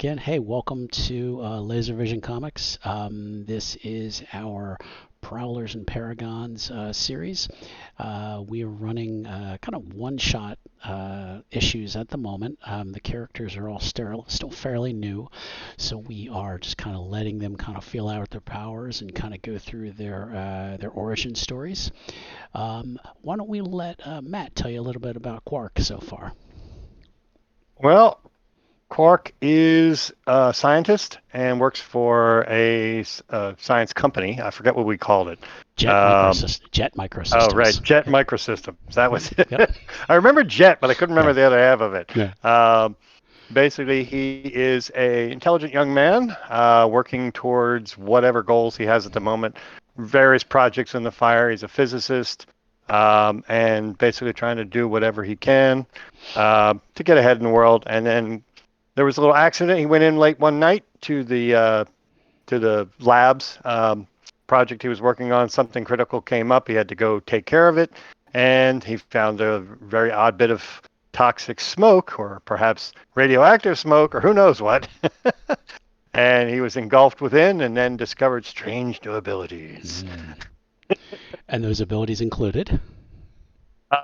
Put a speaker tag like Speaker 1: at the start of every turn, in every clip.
Speaker 1: again. Hey, welcome to Laser Vision Comics. This is our Prowlers and Paragons series. We are running kind of one-shot issues at the moment. The characters are all still fairly new, so we are just kind of letting them kind of feel out their powers and kind of go through their origin stories. Why don't we let Matt tell you a little bit about Quark so far?
Speaker 2: Well, Quark is a scientist and works for a science company. I forget what we called it.
Speaker 1: Jet
Speaker 2: Oh, right,
Speaker 1: Microsystems.
Speaker 2: Jet
Speaker 1: Yep.
Speaker 2: Microsystems. That was it.
Speaker 1: Yep.
Speaker 2: I remember Jet, but I couldn't
Speaker 1: Yeah.
Speaker 2: remember the other half of it.
Speaker 1: Yeah.
Speaker 2: Basically, he is a intelligent young man working towards whatever goals he has at the moment. Various projects in the fire. He's a physicist and basically trying to do whatever he can to get ahead in the world. And then there was a little accident. He went in late one night to the labs project he was working on. Something critical came up. He had to go take care of it, and he found a very odd bit of toxic smoke, or perhaps radioactive smoke, or who knows what. And he was engulfed within, and then discovered strange new abilities.
Speaker 1: Mm. And those abilities included.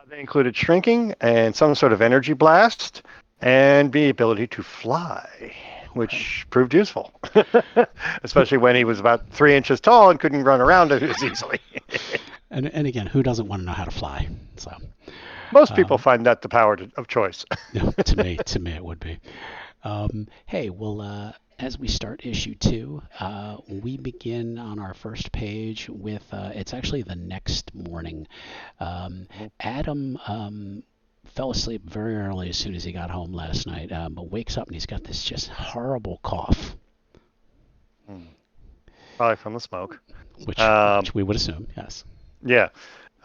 Speaker 2: They included shrinking and some sort of energy blast, and the ability to fly,
Speaker 1: Okay.
Speaker 2: which proved useful, especially when he was about 3 inches tall and couldn't run around as easily.
Speaker 1: And again, who doesn't want to know how to fly? So,
Speaker 2: Most people
Speaker 1: um,
Speaker 2: find that the power of choice.
Speaker 1: no, to me, it would be. Hey, well, as we start issue two, we begin on our first page with it's actually the next morning. Adam fell asleep very early as soon as he got home last night, but wakes up and he's got this just horrible cough,
Speaker 2: Probably from the smoke.
Speaker 1: which
Speaker 2: Um,
Speaker 1: which we would assume, yes.
Speaker 2: yeah.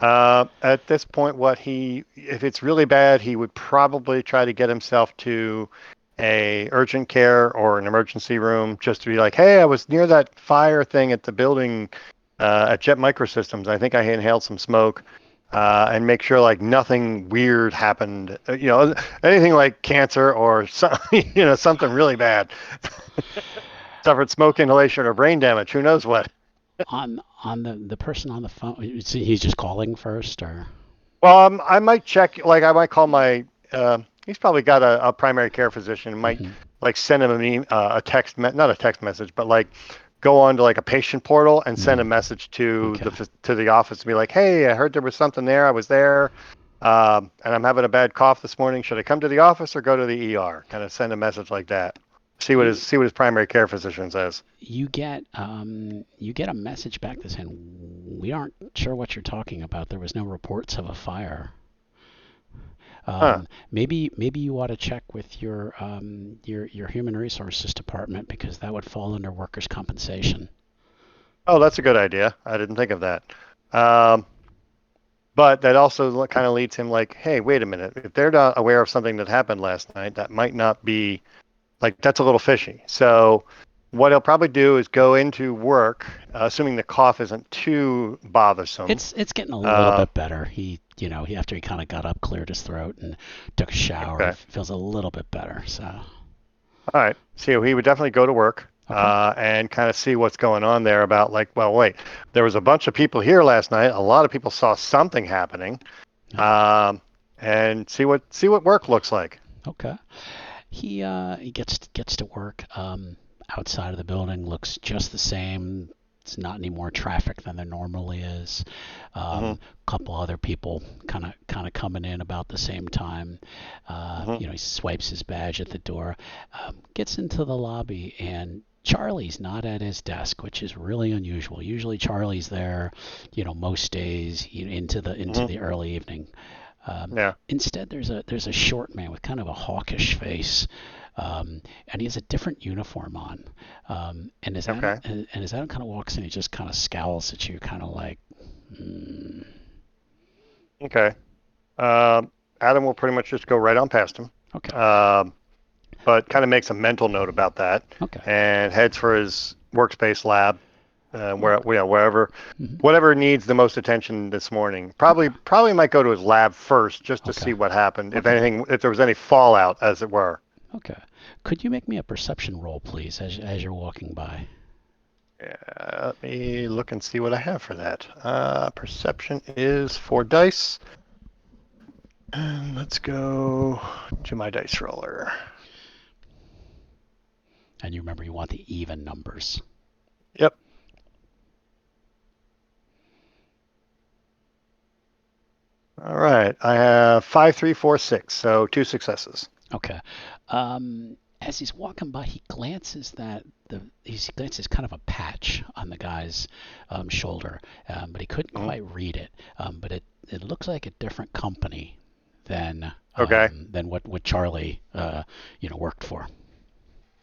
Speaker 2: At this point, if it's really bad, he would probably try to get himself to a urgent care or an emergency room just to be like, hey, I was near that fire thing at the building at Jet Microsystems. I think I inhaled some smoke. And make sure like nothing weird happened. Anything like cancer or something really bad. Suffered smoke inhalation or brain damage. Who knows what?
Speaker 1: On the person on the phone, he's just calling first, or
Speaker 2: Well, I might check. Like, I might call my. He's probably got a primary care physician. Might
Speaker 1: hmm
Speaker 2: like send him a text, not a text message, but like go on to like a patient portal and send a message to
Speaker 1: okay.
Speaker 2: the office and be like, "Hey, I heard there was something there. I was there, and I'm having a bad cough this morning. Should I come to the office or go to the ER?" Kind of send a message like that. See what his primary care physician says.
Speaker 1: You get a message back that saying we aren't sure what you're talking about. There was no reports of a fire.
Speaker 2: Huh.
Speaker 1: Maybe you ought to check with your human resources department because that would fall under workers' compensation.
Speaker 2: Oh, that's a good idea. I didn't think of that. Um, But that also kind of leads him like, hey, wait a minute. If they're not aware of something that happened last night, that might not be like that's a little fishy. So what he'll probably do is go into work, assuming the cough isn't too bothersome.
Speaker 1: It's getting a little
Speaker 2: Uh,
Speaker 1: bit better. He after he kind of got up, cleared his throat, and took a shower, he
Speaker 2: okay.
Speaker 1: feels a little bit better. So
Speaker 2: All right. So he would definitely go to work
Speaker 1: okay.
Speaker 2: and kind of see what's going on there about like, well, wait, there was a bunch of people here last night. A lot of people saw something happening,
Speaker 1: Yeah.
Speaker 2: um, and see what work looks like.
Speaker 1: Okay. He gets to work. Outside of the building looks just the same. It's not any more traffic than there normally is.
Speaker 2: Hmm.
Speaker 1: Couple other people kind of coming in about the same time.
Speaker 2: Hmm.
Speaker 1: He swipes his badge at the door, gets into the lobby, and Charlie's not at his desk, which is really unusual. Usually Charlie's there, most days into
Speaker 2: Hmm.
Speaker 1: the early evening.
Speaker 2: Yeah.
Speaker 1: Instead, there's a short man with kind of a hawkish face, and he has a different uniform on. And as Adam
Speaker 2: Okay.
Speaker 1: kind of walks in, he just kind of scowls at you, kind of like, mm,
Speaker 2: Okay. Adam will pretty much just go right on past him,
Speaker 1: okay,
Speaker 2: um, but kind of makes a mental note about that
Speaker 1: okay,
Speaker 2: and heads for his workspace lab,
Speaker 1: okay,
Speaker 2: wherever,
Speaker 1: hmm
Speaker 2: whatever needs the most attention this morning. Probably,
Speaker 1: okay,
Speaker 2: probably might go to his lab first just to
Speaker 1: okay,
Speaker 2: see what happened, if
Speaker 1: okay,
Speaker 2: anything, if there was any fallout, as it were.
Speaker 1: okay. Could you make me a perception roll, please, as you're walking by?
Speaker 2: Yeah, let me look and see what I have for that. Perception is 4 dice. And let's go to my dice roller.
Speaker 1: And you remember you want the even numbers.
Speaker 2: Yep. All right. I have 5, 3, 4, 6. So 2 successes.
Speaker 1: Okay. As he's walking by, he glances he glances kind of a patch on the guy's shoulder, but he couldn't
Speaker 2: Mhm.
Speaker 1: quite read it. But it looks like a different company than
Speaker 2: Okay.
Speaker 1: what Charlie worked for.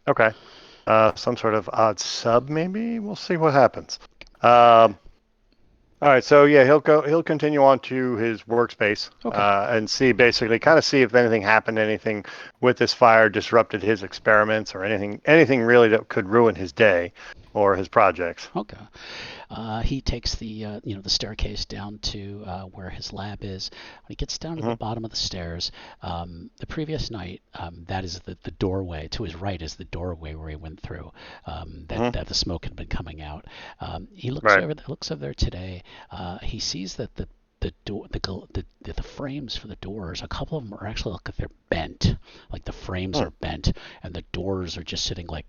Speaker 2: Okay. Some sort of odd sub, maybe. We'll see what happens. Um, all right. So yeah, He'll continue on to his workspace
Speaker 1: Okay.
Speaker 2: and kind of see if anything happened, anything with this fire disrupted his experiments, or anything really that could ruin his day or his projects.
Speaker 1: Okay. He takes the staircase down to where his lab is. When he gets down to the
Speaker 2: Hmm.
Speaker 1: bottom of the stairs, the previous night, that is the doorway to his right is the doorway where he went through.
Speaker 2: Hmm.
Speaker 1: That the smoke had been coming out. He
Speaker 2: Right.
Speaker 1: looks over there today. He sees that the door the frames for the doors, a couple of them are actually look like they're bent, like the frames
Speaker 2: Hmm.
Speaker 1: are bent, and the doors are just sitting like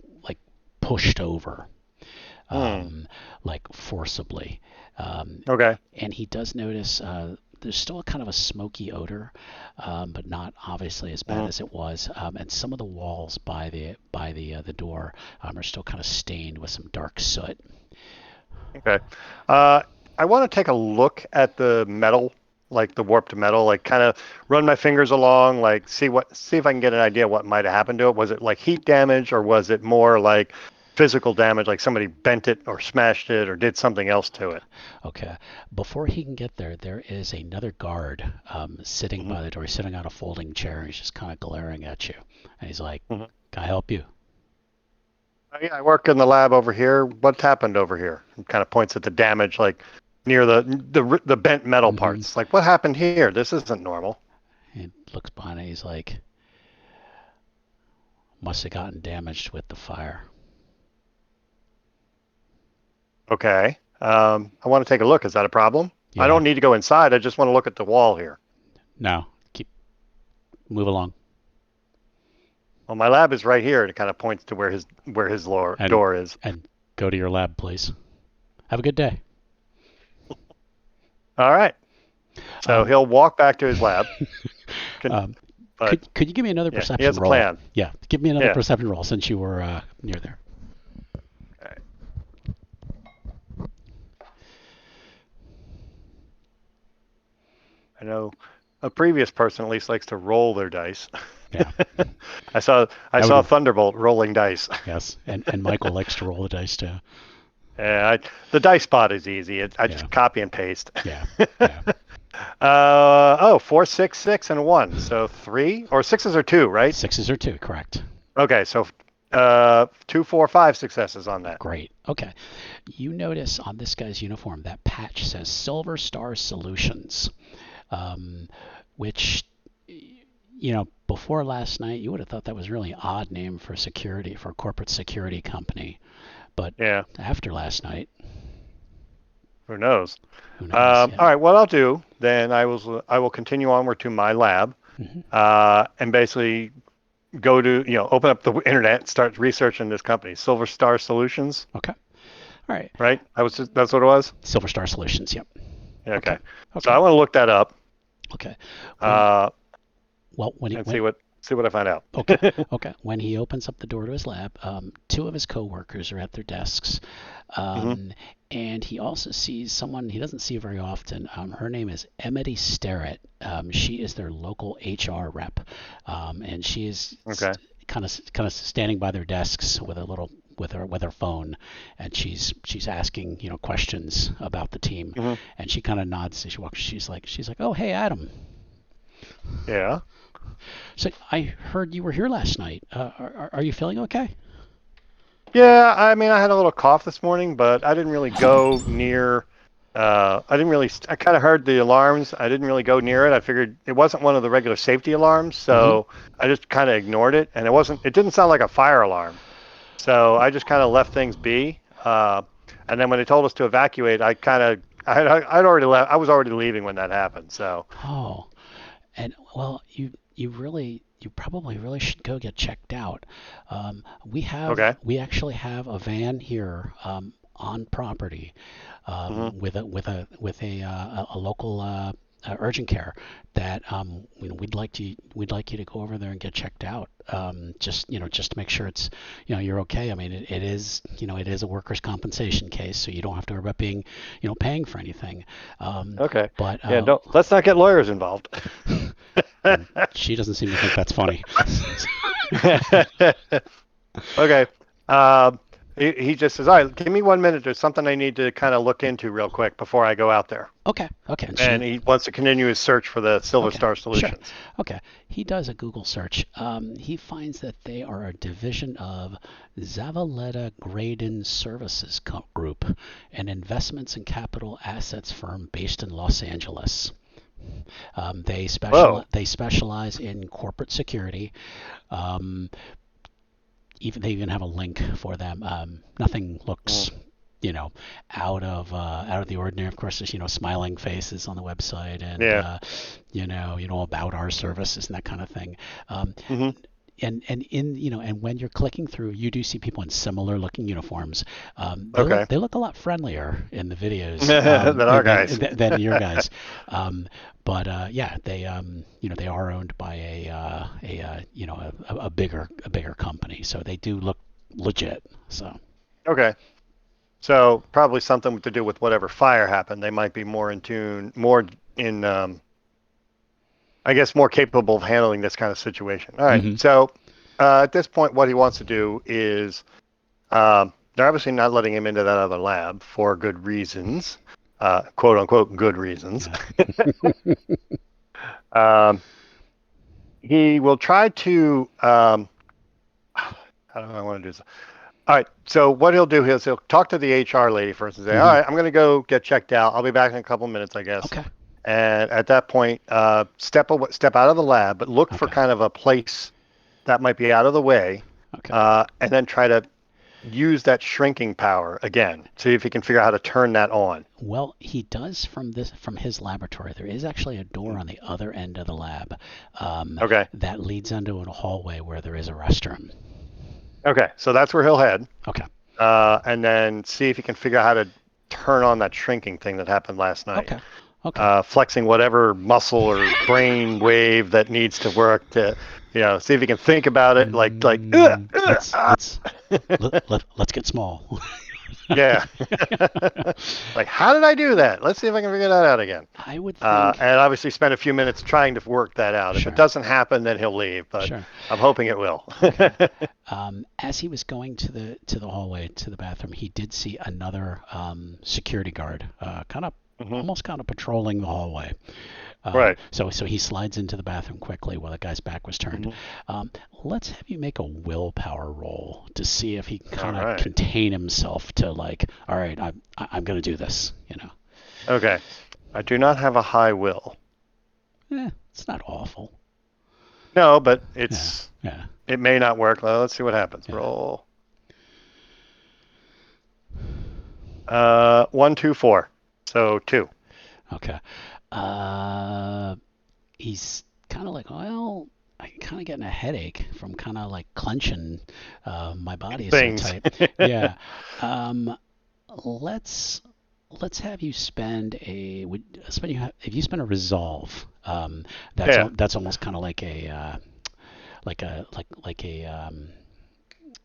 Speaker 1: pushed over,
Speaker 2: Hmm.
Speaker 1: um, like forcibly.
Speaker 2: Okay.
Speaker 1: And he does notice there's still kind of a smoky odor, but not obviously as bad
Speaker 2: Hmm.
Speaker 1: as it was. And some of the walls by the door are still kind of stained with some dark soot.
Speaker 2: Okay. Uh, I want to take a look at the metal, like the warped metal, like kind of run my fingers along, like see if I can get an idea what might have happened to it. Was it like heat damage, or was it more like physical damage, like somebody bent it or smashed it or did something else to it?
Speaker 1: Okay. Before he can get there, there is another guard sitting
Speaker 2: Hmm.
Speaker 1: by the door. He's sitting on a folding chair. He's just kind of glaring at you, and he's like,
Speaker 2: Hmm.
Speaker 1: "Can I help you?"
Speaker 2: Yeah, I work in the lab over here. What happened over here? And kind of points at the damage, like near the bent metal
Speaker 1: Mm-hmm.
Speaker 2: parts. Like, what happened here? This isn't normal.
Speaker 1: He looks behind it. He's like, "Must have gotten damaged with the fire."
Speaker 2: Okay. I want to take a look. Is that a problem? I
Speaker 1: Yeah.
Speaker 2: don't need to go inside. I just want to look at the wall here.
Speaker 1: No. Move along.
Speaker 2: Well, my lab is right here. And it kind of points to where his
Speaker 1: and
Speaker 2: door is.
Speaker 1: and go to your lab, please. Have a good day.
Speaker 2: All right. So
Speaker 1: Um,
Speaker 2: he'll walk back to his lab. Can,
Speaker 1: um,
Speaker 2: but
Speaker 1: could you give me another
Speaker 2: yeah, he
Speaker 1: perception
Speaker 2: has a
Speaker 1: roll?
Speaker 2: plan.
Speaker 1: Yeah, give me another
Speaker 2: Yeah.
Speaker 1: perception roll since you were near there.
Speaker 2: Okay. I know a previous person at least likes to roll their dice.
Speaker 1: Yeah,
Speaker 2: I
Speaker 1: that
Speaker 2: saw
Speaker 1: would
Speaker 2: Thunderbolt rolling dice.
Speaker 1: yes. And Michael likes to roll the dice too.
Speaker 2: Yeah, the dice spot is easy. I
Speaker 1: Yeah,
Speaker 2: just copy and paste.
Speaker 1: yeah, yeah.
Speaker 2: 4, 6, 6, and 1. So 3 or sixes are 2, right?
Speaker 1: Sixes or two, correct.
Speaker 2: Okay, so 2, 4, 5 successes on that.
Speaker 1: Great. Okay. You notice on this guy's uniform that patch says Silver Star Solutions, um, which before last night, you would have thought that was a really odd name for security, for a corporate security company. But
Speaker 2: Yeah,
Speaker 1: after last night,
Speaker 2: who knows?
Speaker 1: who knows? Yeah.
Speaker 2: All right, what I'll do then, I will continue onward to my lab,
Speaker 1: Hmm.
Speaker 2: and basically go to open up the internet, start researching this company, Silver Star Solutions,
Speaker 1: Okay. All right.
Speaker 2: right? That's what it was.
Speaker 1: Silver Star Solutions. Yep.
Speaker 2: Yeah,
Speaker 1: Okay.
Speaker 2: okay, so
Speaker 1: Okay.
Speaker 2: I want to look that up,
Speaker 1: Okay. When
Speaker 2: uh,
Speaker 1: well when
Speaker 2: and
Speaker 1: when
Speaker 2: see what I find out.
Speaker 1: okay, okay. When he opens up the door to his lab, two of his coworkers are at their desks,
Speaker 2: Hmm.
Speaker 1: um, and he also sees someone he doesn't see very often. Her name is Emily Sterrett. She is their local HR rep, and she is
Speaker 2: Okay.
Speaker 1: kind of standing by their desks with a little with her phone, and she's asking questions about the team,
Speaker 2: Hmm.
Speaker 1: and she kind of nods as she walks. She's like, oh hey Adam.
Speaker 2: Yeah.
Speaker 1: So I heard you were here last night. Are you feeling okay?
Speaker 2: Yeah, I mean, I had a little cough this morning, but I didn't really go near. I didn't really. I kind of heard the alarms. I didn't really go near it. I figured it wasn't one of the regular safety alarms,
Speaker 1: Mm-hmm.
Speaker 2: so I just kind of ignored it. And it wasn't. It didn't sound like a fire alarm, so I just kind of left things be. And then when they told us to evacuate, I kind of. I'd already left. I was already leaving when that happened. So
Speaker 1: Oh, and well, you probably really should go get checked out.
Speaker 2: okay.
Speaker 1: We actually have a van here on property
Speaker 2: Hmm.
Speaker 1: with a local urgent care that we'd like you to go over there and get checked out. Just just to make sure it's you're okay. I mean it is it is a workers' compensation case, so you don't have to worry about being paying for anything.
Speaker 2: Okay.
Speaker 1: But
Speaker 2: Yeah. Don't. Let's not get lawyers involved.
Speaker 1: she doesn't seem to think that's funny.
Speaker 2: Okay. Uh, he just says, "All right, give me 1 minute. There's something I need to kind of look into real quick before I go out there."
Speaker 1: Okay, okay, and
Speaker 2: And
Speaker 1: she
Speaker 2: he wants to continue his search for the Silver
Speaker 1: okay,
Speaker 2: Star
Speaker 1: sure,
Speaker 2: Solutions.
Speaker 1: okay. He does a Google search. He finds that they are a division of Zavaleta Graydon Services Group, an investments and capital assets firm based in Los Angeles.
Speaker 2: Whoa.
Speaker 1: They specialize in corporate security. Um, Even they even have a link for them. Nothing
Speaker 2: Mm,
Speaker 1: looks out of the ordinary. Of course, there's smiling faces on the website and
Speaker 2: yeah.
Speaker 1: about our services and that kind of thing. Um,
Speaker 2: Hmm.
Speaker 1: and in and when you're clicking through, you do see people in similar looking uniforms.
Speaker 2: Okay.
Speaker 1: They look a lot friendlier in the videos
Speaker 2: Than our guys.
Speaker 1: than your guys. Um, but yeah, they are owned by a bigger company, so they do look legit. So
Speaker 2: Okay. So probably something to do with whatever fire happened. They might be more in tune, more in, I guess, more capable of handling this kind of situation. All right.
Speaker 1: hmm
Speaker 2: So at this point, what he wants to do is they're obviously not letting him into that other lab for good reasons, quote unquote, good reasons.
Speaker 1: yeah.
Speaker 2: Um, he will try to, how do I want to do this? All right. So what he'll do is he'll talk to the HR lady first and say, "All
Speaker 1: hmm
Speaker 2: right, I'm going to go get checked out. I'll be back in a couple of minutes, I guess."
Speaker 1: Okay.
Speaker 2: And at that point, step out of the lab, but look for
Speaker 1: Okay.
Speaker 2: kind of a place that might be out of the way,
Speaker 1: Okay.
Speaker 2: and then try to use that shrinking power again. See if you can figure out how to turn that on.
Speaker 1: Well, he does from his laboratory. There is actually a door on the other end of the lab
Speaker 2: Okay.
Speaker 1: that leads into a hallway where there is a restroom.
Speaker 2: Okay. So that's where he'll head,
Speaker 1: Okay.
Speaker 2: and then see if he can figure out how to turn on that shrinking thing that happened last night.
Speaker 1: Okay. Okay.
Speaker 2: Flexing whatever muscle or brain wave that needs to work to, see if you can think about it like, ah.
Speaker 1: Let's get small.
Speaker 2: Yeah. Like, how did I do that? Let's see if I can figure that out again.
Speaker 1: I would think.
Speaker 2: And obviously spend a few minutes trying to work that out. If it
Speaker 1: Sure.
Speaker 2: doesn't happen, then he'll leave, but
Speaker 1: Sure.
Speaker 2: I'm hoping it will.
Speaker 1: Okay. As he was going to the hallway to the bathroom, he did see another security guard,
Speaker 2: Hmm.
Speaker 1: almost kind of patrolling the hallway.
Speaker 2: Right.
Speaker 1: So he slides into the bathroom quickly while the guy's back was turned.
Speaker 2: Hmm.
Speaker 1: Um, let's have you make a willpower roll to see if he can
Speaker 2: All
Speaker 1: kind of
Speaker 2: right.
Speaker 1: contain himself to like, all right, I'm going to do this.
Speaker 2: Okay. I do not have a high will.
Speaker 1: It's not awful.
Speaker 2: No, but
Speaker 1: Yeah, yeah,
Speaker 2: it may not work. Well, let's see what happens.
Speaker 1: yeah.
Speaker 2: Roll. 1, 2, 4. So 2.
Speaker 1: Okay. Uh, he's kind of like, well, I'm kind of getting a headache from kind of like clenching. My body is so
Speaker 2: Things.
Speaker 1: tight. Yeah. Um, let's let's have you spend a if you spend a resolve.
Speaker 2: Yeah.
Speaker 1: That's almost kind of like a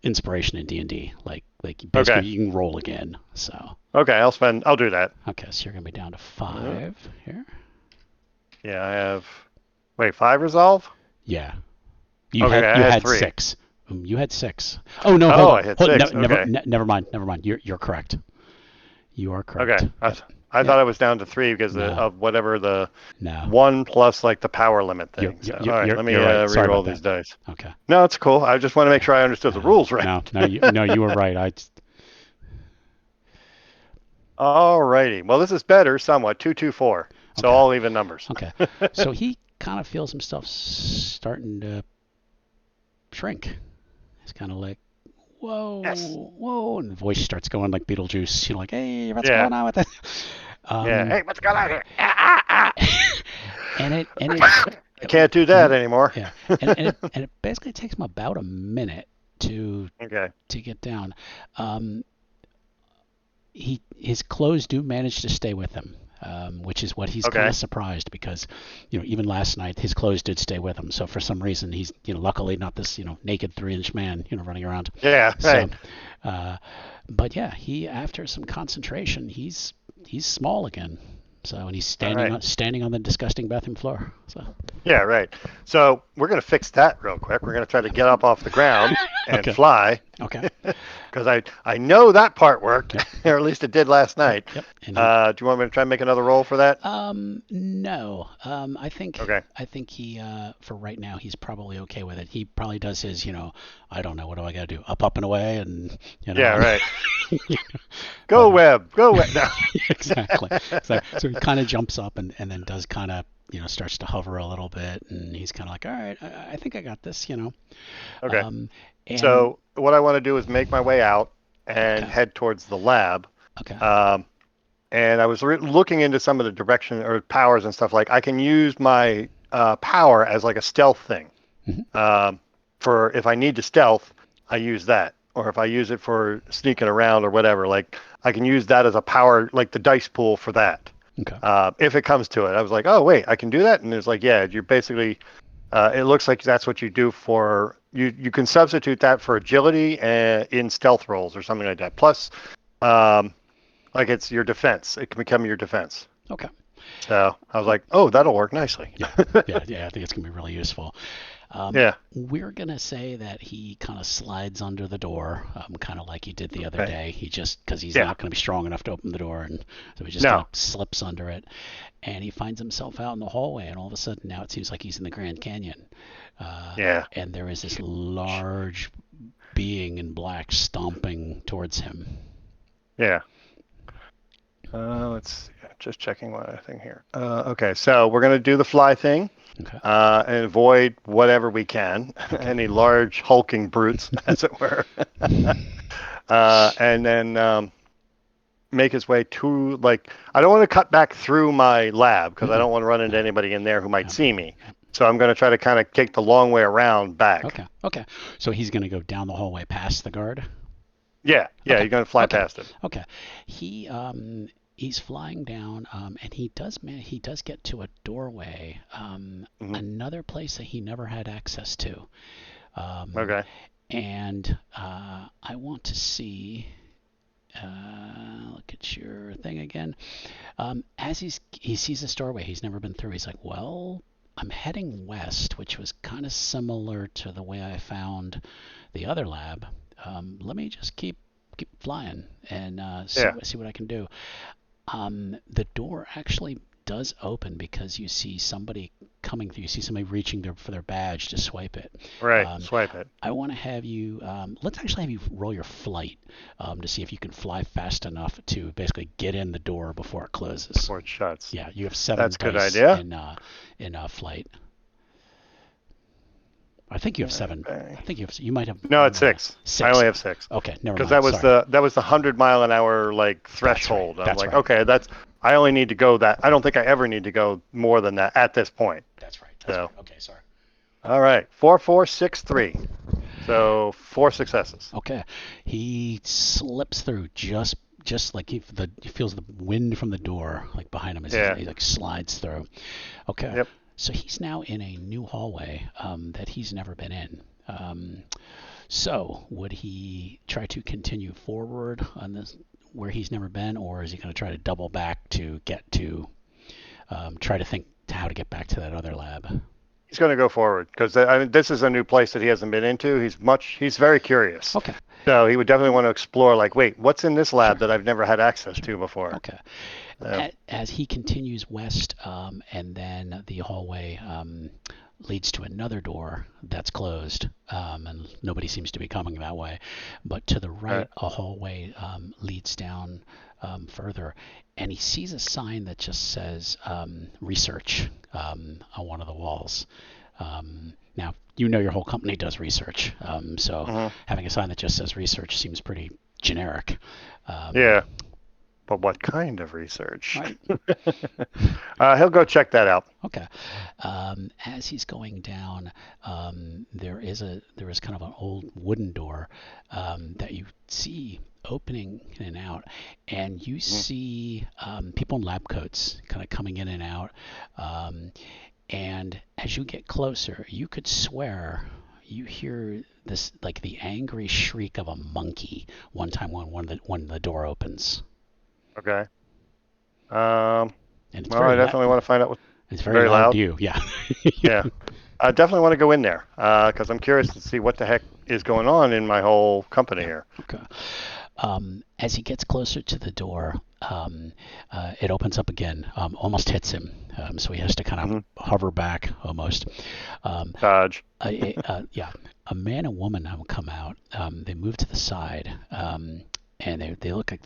Speaker 1: inspiration in D&D. Like
Speaker 2: Okay.
Speaker 1: basically you can roll again. So
Speaker 2: Okay. I'll do that.
Speaker 1: okay, so you're gonna be down to
Speaker 2: Uh,
Speaker 1: 5 here.
Speaker 2: Yeah, I have. Wait, 5 resolve?
Speaker 1: Yeah.
Speaker 2: Okay, I
Speaker 1: You
Speaker 2: had
Speaker 1: had
Speaker 2: 3.
Speaker 1: 6. You had 6. Oh no, hold
Speaker 2: Oh,
Speaker 1: on.
Speaker 2: I had 6. Okay.
Speaker 1: Never mind. Never mind. You're correct. You are
Speaker 2: Okay.
Speaker 1: correct. Yep.
Speaker 2: I thought
Speaker 1: Yep.
Speaker 2: I was down to 3 because
Speaker 1: No.
Speaker 2: of whatever the
Speaker 1: No.
Speaker 2: 1 plus like the power limit thing. So, all right, let me
Speaker 1: You're right. Sorry
Speaker 2: re-roll
Speaker 1: about
Speaker 2: these
Speaker 1: that.
Speaker 2: dice.
Speaker 1: Okay.
Speaker 2: No, it's cool. I just want to make sure I understood the
Speaker 1: No.
Speaker 2: rules right.
Speaker 1: No. No. You were right.
Speaker 2: All righty. Well, this is better somewhat. 224. So
Speaker 1: Okay.
Speaker 2: all even numbers.
Speaker 1: Okay. So he kind of feels himself starting to shrink. He's kind of like,
Speaker 2: Yes.
Speaker 1: whoa, whoa, and the voice starts going like Beetlejuice, like, hey, what's
Speaker 2: Yeah.
Speaker 1: going on with it?
Speaker 2: Yeah.
Speaker 1: Um,
Speaker 2: Hey, what's going on here? Ah, ah,
Speaker 1: and it,
Speaker 2: ah. I can't do that
Speaker 1: mhm,
Speaker 2: anymore.
Speaker 1: yeah, and it basically takes him about a minute to
Speaker 2: Okay.
Speaker 1: get down. Um, his clothes do manage to stay with him, which is what he's kind of
Speaker 2: Okay.
Speaker 1: surprised because, even last night his clothes did stay with him. So for some reason he's, luckily not this, naked 3-inch man, running around.
Speaker 2: Yeah.
Speaker 1: So,
Speaker 2: Right.
Speaker 1: uh, but yeah, he after some concentration, he's small again. So and he's
Speaker 2: All right.
Speaker 1: standing on the disgusting bathroom floor. So
Speaker 2: Yeah. Right. So we're gonna fix that real quick. We're gonna try to get up off the ground and
Speaker 1: okay,
Speaker 2: fly,
Speaker 1: okay,
Speaker 2: because I know that part worked,
Speaker 1: yep,
Speaker 2: or at least it did last
Speaker 1: yep,
Speaker 2: night.
Speaker 1: yep. And he
Speaker 2: Do you want me to try and make another roll for that?
Speaker 1: No.
Speaker 2: Okay.
Speaker 1: I think he for right now he's probably okay with it. He probably does his, I don't know, what do I got to do? Up and away and,
Speaker 2: Yeah. Right.
Speaker 1: but
Speaker 2: Go web. Go web. No.
Speaker 1: exactly. So he kind of jumps up and then does kind of, starts to hover a little bit and he's kind of like, "All right, I think I got this."
Speaker 2: Okay.
Speaker 1: Um and
Speaker 2: So what I want to do is make my way out and
Speaker 1: okay.
Speaker 2: head towards the lab.
Speaker 1: Okay.
Speaker 2: Um, and I was looking into some of the direction or powers and stuff. Like I can use my power as like a stealth thing.
Speaker 1: Hmm.
Speaker 2: Um, for if I need to stealth, I use that. Or if I use it for sneaking around or whatever, like I can use that as a power, like the dice pool for that.
Speaker 1: Okay.
Speaker 2: If it comes to it, I was like, oh wait, I can do that, and it's like, yeah, you're basically. It looks like that's what you do for you. You can substitute that for agility in stealth rolls or something like that. Plus, um, like it's your defense. It can become your defense.
Speaker 1: Okay.
Speaker 2: So I was like, oh, that'll work nicely.
Speaker 1: Yeah. Yeah, yeah, I think it's going to be really useful.
Speaker 2: Yeah.
Speaker 1: We're going to say that he kind of slides under the door, kind of like he did the other
Speaker 2: Okay.
Speaker 1: day. He just, because he's
Speaker 2: Yeah.
Speaker 1: not going to be strong enough to open the door, and so he just kind of
Speaker 2: No.
Speaker 1: slips under it. And he finds himself out in the hallway, and all of a sudden now it seems like he's in the Grand Canyon.
Speaker 2: Yeah.
Speaker 1: And there is this large being in black stomping towards him.
Speaker 2: Yeah. Let's see. Just checking one thing here. Okay. So we're gonna do the fly thing.
Speaker 1: Okay.
Speaker 2: And avoid whatever we can,
Speaker 1: Okay.
Speaker 2: any large hulking brutes, as it were, and then make his way to like I don't want to cut back through my lab because I
Speaker 1: Mm-mm.
Speaker 2: don't want to run into
Speaker 1: No.
Speaker 2: anybody in there who might
Speaker 1: Yeah.
Speaker 2: see me.
Speaker 1: Yeah.
Speaker 2: So I'm going to try to kind of take the long way around back.
Speaker 1: Okay. Okay. So he's going to go down the hallway past the guard.
Speaker 2: Yeah, yeah,
Speaker 1: Okay.
Speaker 2: you're going to fly
Speaker 1: Okay.
Speaker 2: past him.
Speaker 1: Okay. He he's flying down, and he does get to a doorway,
Speaker 2: Hmm.
Speaker 1: another place that he never had access to, um,
Speaker 2: Okay.
Speaker 1: and I want to see. Look at your thing again. As he sees this doorway he's never been through, he's like, well, I'm heading west, which was kind of similar to the way I found the other lab. Let me just keep flying and
Speaker 2: Yeah.
Speaker 1: see what I can do. The door actually does open because you see somebody coming through. You see somebody reaching for their badge to swipe it.
Speaker 2: Right.
Speaker 1: Um,
Speaker 2: Swipe it.
Speaker 1: I want to have you. Let's actually have you roll your flight to see if you can fly fast enough to basically get in the door before it closes.
Speaker 2: Before it shuts.
Speaker 1: Yeah, you have 7
Speaker 2: That's a good
Speaker 1: dice
Speaker 2: idea.
Speaker 1: in flight. I think you have 7. I think you might have
Speaker 2: No, it's six. I
Speaker 1: 6.
Speaker 2: only have six.
Speaker 1: Okay, never
Speaker 2: Because
Speaker 1: mind. Sorry.
Speaker 2: that was the 100 mile an hour like
Speaker 1: That's right.
Speaker 2: threshold. I'm
Speaker 1: That's
Speaker 2: like,
Speaker 1: right.
Speaker 2: okay, that's I only need to go that. I don't think I ever need to go more than that at this point.
Speaker 1: That's right. That's
Speaker 2: So,
Speaker 1: right. Okay, sorry.
Speaker 2: all right, 4463. So 4 successes.
Speaker 1: Okay, he slips through just like he feels the wind from the door like behind him as
Speaker 2: Yeah.
Speaker 1: he like slides through. Okay,
Speaker 2: Yep.
Speaker 1: so he's now in a new hallway that he's never been in. So would he try to continue forward on this where he's never been, or is he going to try to double back to get to try to think to how to get back to that other lab?
Speaker 2: He's going to go forward because I mean, this is a new place that he hasn't been into. He's very curious.
Speaker 1: Okay,
Speaker 2: So he would definitely want to explore. Like, wait, what's in this lab
Speaker 1: sure,
Speaker 2: that I've never had access
Speaker 1: sure.
Speaker 2: to before?
Speaker 1: Okay.
Speaker 2: So,
Speaker 1: As he continues west, and then the hallway leads to another door that's closed, and nobody seems to be coming that way. But to the
Speaker 2: Right.
Speaker 1: right, a hallway leads down further, and he sees a sign that just says research on one of the walls. Now, you know your whole company does research, so
Speaker 2: Hmm.
Speaker 1: having a sign that just says research seems pretty generic. Um,
Speaker 2: Yeah. But what kind of research?
Speaker 1: right?
Speaker 2: He'll go check that out.
Speaker 1: Okay. As he's going down, there is kind of an old wooden door that you see opening in and out, and you
Speaker 2: Hmm.
Speaker 1: see people in lab coats kind of coming in and out. Um, and as you get closer, you could swear you hear this like the angry shriek of a monkey one time when the door opens,
Speaker 2: Okay. Um,
Speaker 1: and it's
Speaker 2: well, I
Speaker 1: very
Speaker 2: definitely want to find out what's
Speaker 1: it's very
Speaker 2: very
Speaker 1: loud to
Speaker 2: loud.
Speaker 1: you. Yeah.
Speaker 2: Yeah. I definitely want to go in there because I'm curious to see what the heck is going on in my whole company
Speaker 1: Yeah.
Speaker 2: here.
Speaker 1: Okay. As he gets closer to the door, it opens up again, almost hits him. So he has to kind of
Speaker 2: Hmm.
Speaker 1: hover back almost. Um,
Speaker 2: Dodge.
Speaker 1: yeah, a man and woman have come out. They move to the side, and they look like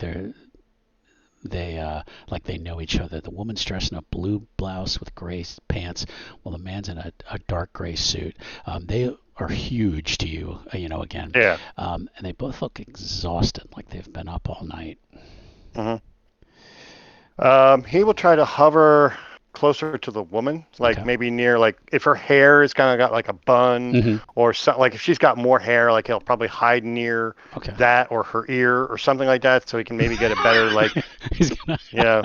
Speaker 1: they know each other. The woman's dressed in a blue blouse with gray pants, while the man's in a dark gray suit. They are huge to you, again,
Speaker 2: Yeah.
Speaker 1: and they both look exhausted, like they've been up all night.
Speaker 2: Hmm. He will try to hover closer to the woman, like
Speaker 1: Okay.
Speaker 2: maybe near, like if her hair is kind of got like a bun
Speaker 1: Mm-hmm.
Speaker 2: or something, like if she's got more hair, like he'll probably hide near
Speaker 1: Okay.
Speaker 2: that or her ear or something like that, so he can maybe get a better, like,
Speaker 1: He's gonna.
Speaker 2: you know,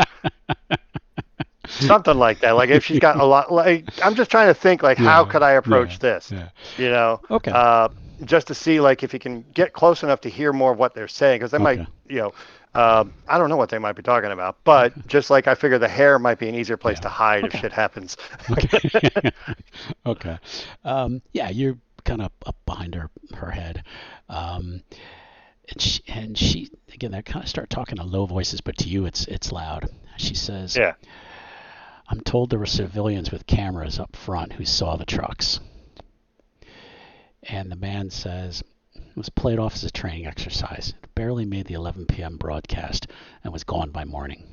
Speaker 2: something like that. Like if she's got a lot, like I'm just trying to think, like how
Speaker 1: Yeah.
Speaker 2: could I
Speaker 1: Yeah.
Speaker 2: approach this,
Speaker 1: Yeah.
Speaker 2: you know,
Speaker 1: Okay.
Speaker 2: uh, just to see like if he can get close enough to hear more of what they're saying, because they might,
Speaker 1: Okay.
Speaker 2: you know, I don't know what they might be talking about, but
Speaker 1: Okay.
Speaker 2: just like I figure the hair might be an easier place
Speaker 1: Yeah.
Speaker 2: to hide if
Speaker 1: Okay.
Speaker 2: shit happens.
Speaker 1: Okay. Okay. Yeah, you're kind of up behind her head. Um, and she again they kind of start talking in low voices, but to you it's loud. She says,
Speaker 2: Yeah.
Speaker 1: "I'm told there were civilians with cameras up front who saw the trucks." And the man says, "It was played off as a training exercise. It barely made the 11 p.m. broadcast and was gone by morning."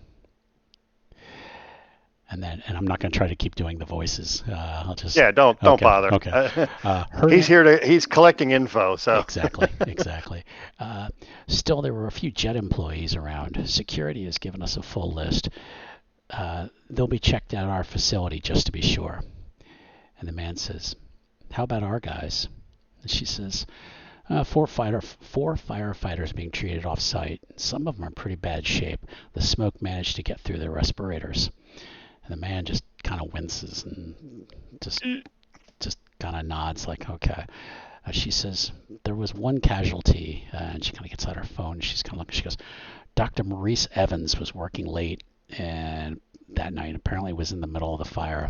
Speaker 1: And I'm not going to try to keep doing the voices. I'll just
Speaker 2: Yeah, don't
Speaker 1: okay,
Speaker 2: bother.
Speaker 1: okay. Her
Speaker 2: He's
Speaker 1: name.
Speaker 2: here to he's collecting info, so
Speaker 1: Exactly, exactly. Uh, Still, there were a few jet employees around. Security has given us a full list. They'll be checked out at our facility just to be sure. And the man says, "How about our guys?" And she says, four firefighters being treated off site. Some of them are in pretty bad shape. The smoke managed to get through their respirators." And the man just kind of winces and just just kind of nods like, "Okay." She says, "There was one casualty," and she kind of gets out her phone. She's kind of looking. She goes, "Dr. Maurice Evans was working late and that night apparently was in the middle of the fire.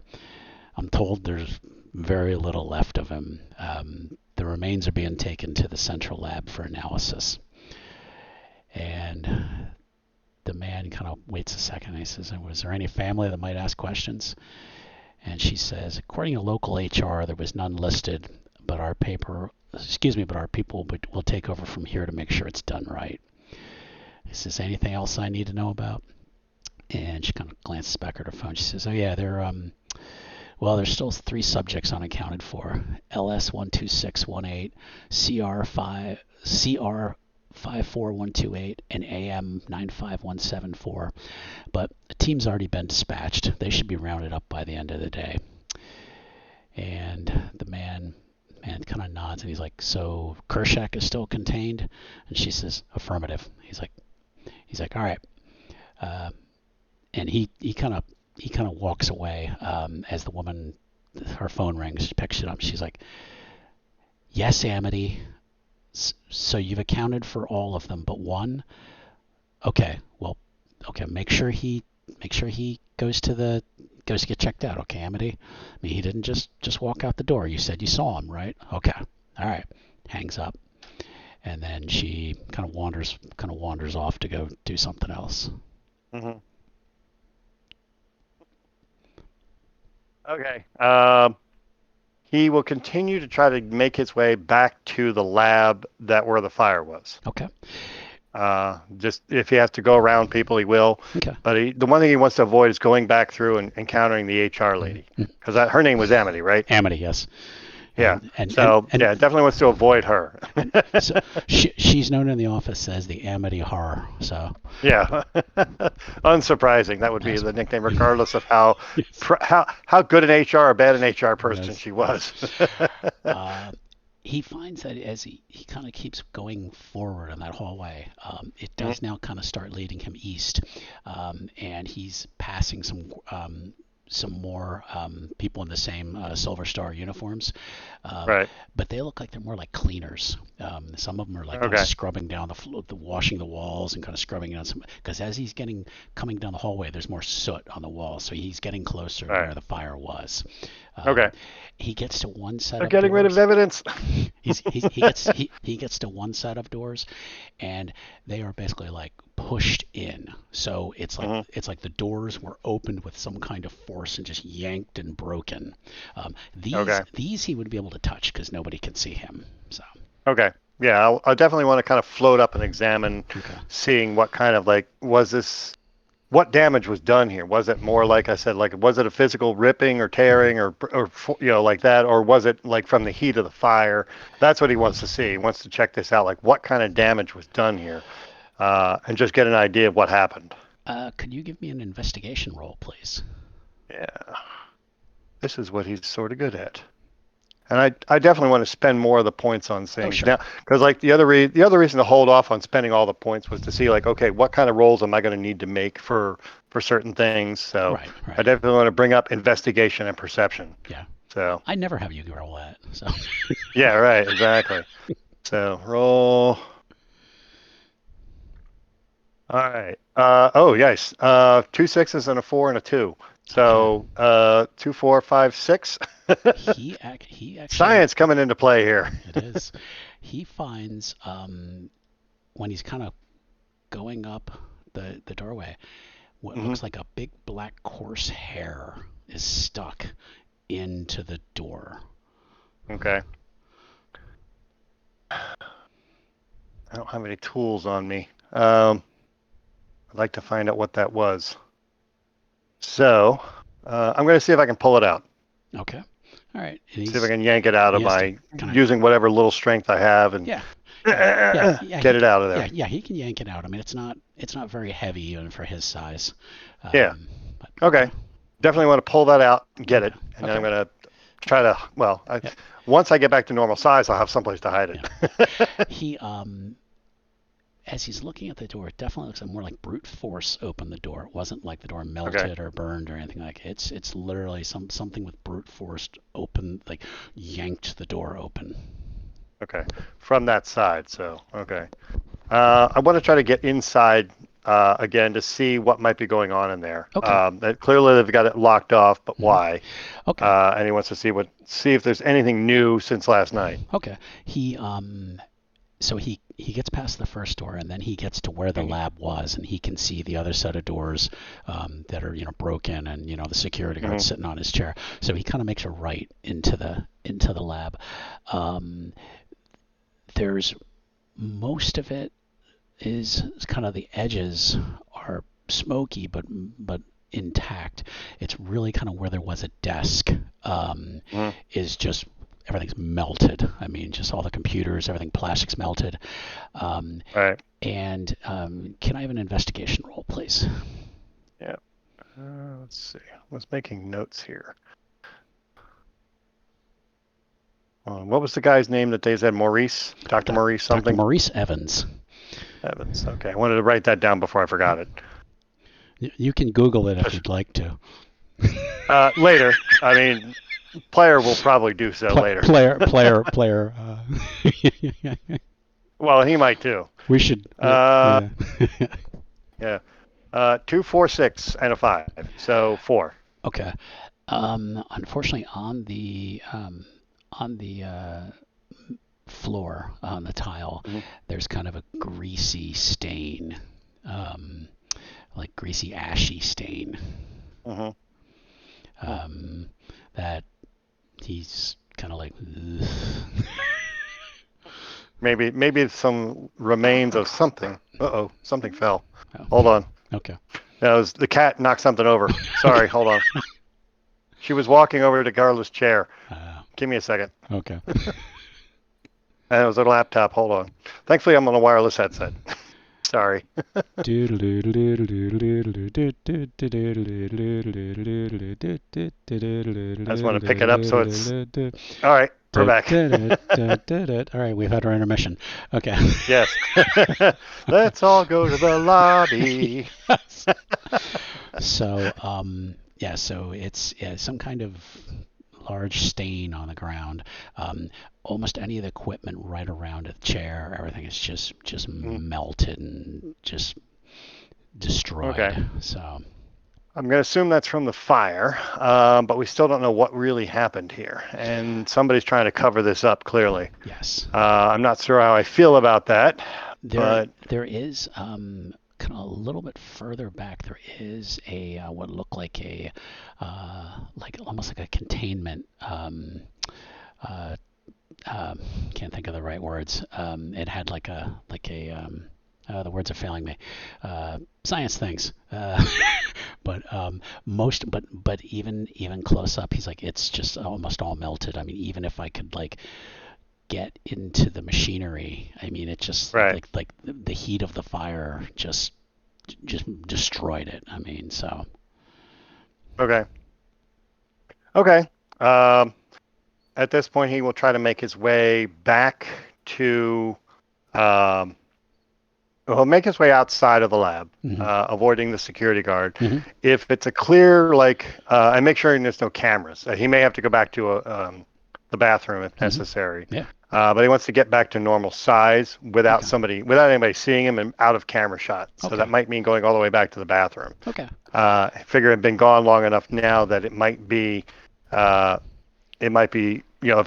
Speaker 1: I'm told there's very little left of him. The remains are being taken to the central lab for analysis." And the man kind of waits a second and he says, "Was there any family that might ask questions?" And she says, "According to local HR, there was none listed, but but our people will take over from here to make sure it's done right." He says, "Anything else I need to know about?" And she kind of glances back at her phone. She says, "Oh yeah, there's still three subjects unaccounted for: LS12618, CR 54128, and AM 95174. But a team's already been dispatched. They should be rounded up by the end of the day." And the man kind of nods and he's like, "So Kershak is still contained?" And she says, "Affirmative." He's like, "All right." Uh, and he kind of walks away as the woman, her phone rings. She picks it up. She's like, "Yes, Amity. So you've accounted for all of them but one? Okay. Well, okay. Make sure he goes to get checked out. Okay, Amity. I mean, he didn't just walk out the door. You said you saw him, right? Okay. All right." Hangs up, and then she kind of wanders off to go do something else.
Speaker 2: hmm. Okay. he will continue to try to make his way back to the lab that where the fire was.
Speaker 1: Okay.
Speaker 2: Just if he has to go around people, he will.
Speaker 1: Okay.
Speaker 2: But the one thing he wants to avoid is going back through and encountering the HR lady, because her name was Amity, right?
Speaker 1: Amity, yes.
Speaker 2: Yeah.
Speaker 1: And
Speaker 2: So yeah, definitely wants to avoid her.
Speaker 1: and so she's known in the office as the Amity Horror. So
Speaker 2: Yeah. Unsurprising. That would be
Speaker 1: yes,
Speaker 2: the nickname, regardless of how
Speaker 1: yes,
Speaker 2: how good an HR or bad an HR person
Speaker 1: yes.
Speaker 2: she was.
Speaker 1: Uh, he finds that as he kind of keeps going forward in that hallway, it
Speaker 2: Mhm.
Speaker 1: does now kind of start leading him east, and he's passing some more people in the same Silver Star uniforms, um,
Speaker 2: Right.
Speaker 1: but they look like they're more like cleaners. Some of them are like kind of
Speaker 2: Okay.
Speaker 1: scrubbing down washing the walls and kind of scrubbing down some. Because as he's coming down the hallway, there's more soot on the wall, so he's getting closer to
Speaker 2: Right.
Speaker 1: where the fire was.
Speaker 2: Okay.
Speaker 1: He gets to one set
Speaker 2: They're
Speaker 1: of
Speaker 2: getting rid of
Speaker 1: doors.
Speaker 2: evidence.
Speaker 1: He gets to one set of doors, and they are basically like pushed in. So
Speaker 2: Hmm.
Speaker 1: it's like the doors were opened with some kind of force and just yanked and broken.
Speaker 2: Okay.
Speaker 1: These he would be able to touch because nobody can see him. So
Speaker 2: Okay. Yeah, I definitely want to kind of float up and examine,
Speaker 1: okay.
Speaker 2: seeing what kind of like was this, what damage was done here. Was it more like I said, like was it a physical ripping or
Speaker 1: Hmm.
Speaker 2: tearing or like that, or was it like from the heat of the fire? That's what he wants to see. He wants to check this out, like what kind of damage was done here, and just get an idea of what happened.
Speaker 1: Could you give me an investigation roll, please?
Speaker 2: Yeah, this is what he's sort of good at. And I definitely want to spend more of the points on
Speaker 1: Oh,
Speaker 2: things
Speaker 1: sure.
Speaker 2: now, because like the other reason to hold off on spending all the points was to see like, okay, what kind of rolls am I going to need to make for certain things. So
Speaker 1: Right,
Speaker 2: I
Speaker 1: right.
Speaker 2: definitely want to bring up investigation and perception.
Speaker 1: Yeah.
Speaker 2: So
Speaker 1: I never have you roll that. So
Speaker 2: yeah, right, exactly. So roll. All right. Oh yes. Two sixes and a four and a two.
Speaker 1: okay.
Speaker 2: So 2, 4, 5, 6.
Speaker 1: He actually
Speaker 2: Science coming into play here.
Speaker 1: it is. He finds when he's kind of going up the doorway, what
Speaker 2: Hmm.
Speaker 1: looks like a big black coarse hair is stuck into the door.
Speaker 2: Okay. I don't have any tools on me. I'd like to find out what that was. So I'm going to see if I can pull it out.
Speaker 1: Okay. All right. And
Speaker 2: See if I can yank it out
Speaker 1: he
Speaker 2: of
Speaker 1: has to
Speaker 2: my
Speaker 1: kind of
Speaker 2: using whatever little strength I have and
Speaker 1: yeah. Yeah,
Speaker 2: get it out of there.
Speaker 1: he can yank it out. I mean, it's not very heavy even for his size.
Speaker 2: Yeah.
Speaker 1: But okay,
Speaker 2: Okay. Definitely want to pull that out and get
Speaker 1: okay,
Speaker 2: it, and then I'm
Speaker 1: okay.
Speaker 2: going to try to.
Speaker 1: Yeah,
Speaker 2: Once I get back to normal size, I'll have someplace to hide
Speaker 1: yeah.
Speaker 2: it.
Speaker 1: He as he's looking at the door, it definitely looks like more like brute force opened the door. It wasn't like the door
Speaker 2: Okay.
Speaker 1: melted or burned or anything like it. It's literally something with brute force open, like yanked the door open.
Speaker 2: Okay. From that side. So okay. I want to try to get inside again to see what might be going on in there.
Speaker 1: Okay.
Speaker 2: Clearly they've got it locked off, but
Speaker 1: Hmm.
Speaker 2: why?
Speaker 1: Okay.
Speaker 2: And he wants to see if there's anything new since last night.
Speaker 1: Okay. He so he gets past the first door and then he gets to where the
Speaker 2: Mhm.
Speaker 1: lab was and he can see the other set of doors that are broken and the security guard
Speaker 2: Mhm.
Speaker 1: sitting on his chair. So he kind of makes a right into the lab. Um, there's most of it is kind of the edges are smoky but intact. It's really kind of where there was a desk
Speaker 2: Mhm.
Speaker 1: is just everything's melted. I mean, just all the computers, everything, plastic's melted. Um,
Speaker 2: Right.
Speaker 1: and can I have an investigation roll, please?
Speaker 2: Yeah. Let's see. I was making notes here. What was the guy's name that they said? Maurice? Dr. Maurice
Speaker 1: Dr.
Speaker 2: something?
Speaker 1: Maurice Evans.
Speaker 2: Evans. Okay. I wanted to write that down before I forgot it.
Speaker 1: You can Google it if
Speaker 2: Just
Speaker 1: you'd like to.
Speaker 2: later. I mean, player will probably do so later.
Speaker 1: Player.
Speaker 2: Well, he might too.
Speaker 1: We should.
Speaker 2: Uh,
Speaker 1: Yeah.
Speaker 2: yeah. 2, 4, 6, and a 5. So 4.
Speaker 1: Okay. Unfortunately, on the floor on the tile,
Speaker 2: Mm-hmm.
Speaker 1: there's kind of a greasy stain, um, like greasy ashy stain
Speaker 2: Mm-hmm.
Speaker 1: um, that he's kind of like.
Speaker 2: Maybe some remains of something. Uh-oh, something fell.
Speaker 1: Oh.
Speaker 2: Hold on.
Speaker 1: Okay.
Speaker 2: That was the cat knocked something over. Sorry, hold on. She was walking over to Carla's chair. Give me a second.
Speaker 1: Okay.
Speaker 2: And it was a laptop. Hold on. Thankfully, I'm on a wireless headset. Sorry. I just want to pick it up so it's... All right, we're back.
Speaker 1: All right, we've had our intermission. Okay.
Speaker 2: Yes. Let's all go to the lobby.
Speaker 1: Yes. So, yeah, so it's some kind of large stain on the ground. Almost any of the equipment right around the chair, everything is just melted and just destroyed.
Speaker 2: Okay.
Speaker 1: So
Speaker 2: I'm going to assume that's from the fire, but we still don't know what really happened here. And somebody's trying to cover this up, clearly.
Speaker 1: yes,
Speaker 2: I'm not sure how I feel about that, but...
Speaker 1: there is kind of a little bit further back. There is a what looked like a like almost like a containment. Can't think of the right words. It had like a the words are failing me. Science things. But even close up, he's like, it's just almost all melted. I mean, even if I could like get into the machinery, I mean, it just
Speaker 2: Right.
Speaker 1: like the heat of the fire just destroyed it. I mean, so
Speaker 2: Okay. Okay. At this point, he will try to make his way back to... he'll make his way outside of the lab, avoiding the security guard. If it's a clear, like, and make sure there's no cameras. He may have to go back to the bathroom if necessary.
Speaker 1: yeah.
Speaker 2: But he wants to get back to normal size without without anybody seeing him and out of camera shot. So that might mean going all the way back to the bathroom.
Speaker 1: Okay.
Speaker 2: I figure it'd been gone long enough now that it might be, if